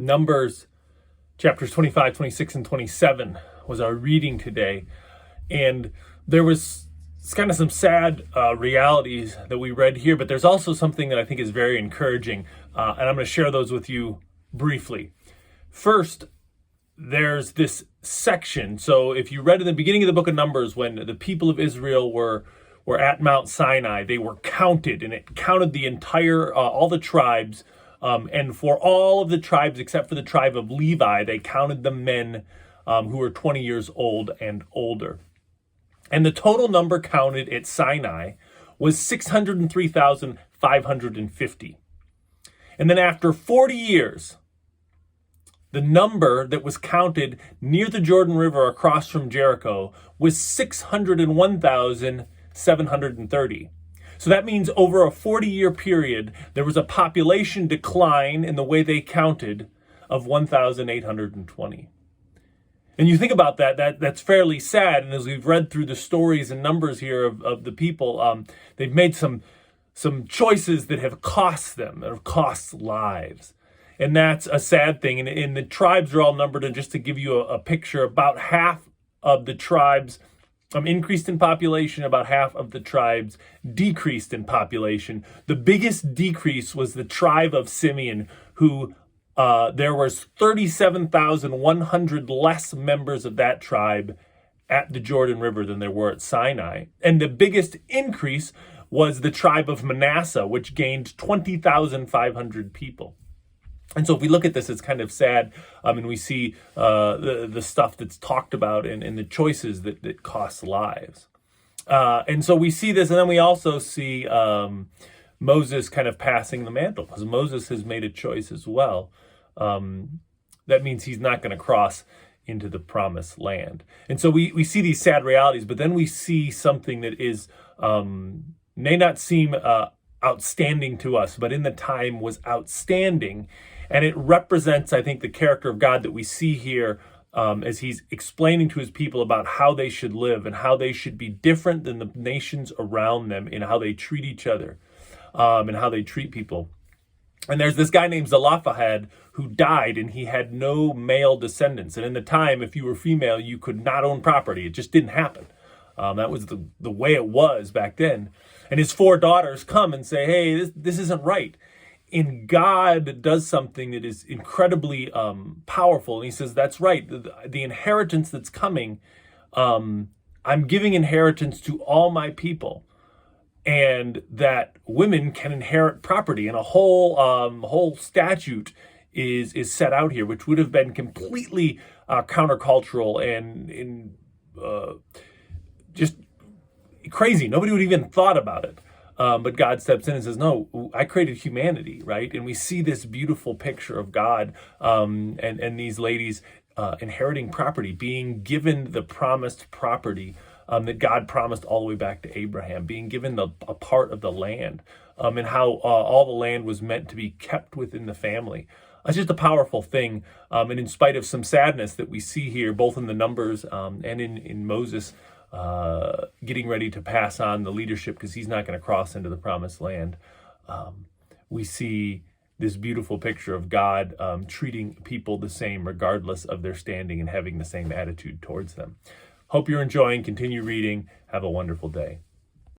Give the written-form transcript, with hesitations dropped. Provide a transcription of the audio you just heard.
Numbers chapters 25, 26, and 27 was our reading today. And there was kind of some sad realities that we read here, but there's also something that I think is very encouraging. And I'm going to share those with you briefly. First, there's this section. So if you read in the beginning of the book of Numbers, when the people of Israel were at Mount Sinai, they were counted, and it counted the entire, all the tribes. And for all of the tribes, except for the tribe of Levi, they counted the men who were 20 years old and older. And the total number counted at Sinai was 603,550. And then after 40 years, the number that was counted near the Jordan River across from Jericho was 601,730. So that means over a 40-year period, there was a population decline in the way they counted of 1,820. And you think about that's fairly sad. And as we've read through the stories and numbers here of the people, they've made some choices that have cost them, that have cost lives. And that's a sad thing. And the tribes are all numbered. And just to give you a picture, about half of the tribes increased in population, about half of the tribes decreased in population. The biggest decrease was the tribe of Simeon, who there was 37,100 less members of that tribe at the Jordan River than there were at Sinai. And the biggest increase was the tribe of Manasseh, which gained 20,500 people. And so if we look at this, it's kind of sad, and we see the stuff that's talked about and the choices that cost lives. And so we see this, and then we also see Moses kind of passing the mantle, because Moses has made a choice as well. That means he's not going to cross into the promised land. And so we see these sad realities, but then we see something that is may not seem outstanding to us, but in the time was outstanding. And it represents, I think, the character of God that we see here as he's explaining to his people about how they should live and how they should be different than the nations around them in how they treat each other and how they treat people. And there's this guy named Zelophehad who died, and he had no male descendants. And in the time, if you were female, you could not own property. It just didn't happen. That was the way it was back then. And his 4 daughters come and say, hey, this isn't right. And God does something that is incredibly powerful. And he says, that's right. The inheritance that's coming, I'm giving inheritance to all my people. And that women can inherit property. And a whole statute is set out here, which would have been completely countercultural and just crazy. Nobody would even thought about it. But God steps in and says, no, I created humanity, right? And we see this beautiful picture of God and these ladies inheriting property, being given the promised property that God promised all the way back to Abraham, being given a part of the land, and how all the land was meant to be kept within the family. It's just a powerful thing. And in spite of some sadness that we see here, both in the Numbers and in Moses, getting ready to pass on the leadership because he's not going to cross into the promised land, we see this beautiful picture of God treating people the same regardless of their standing and having the same attitude towards them. Hope you're enjoying. Continue reading. Have a wonderful day.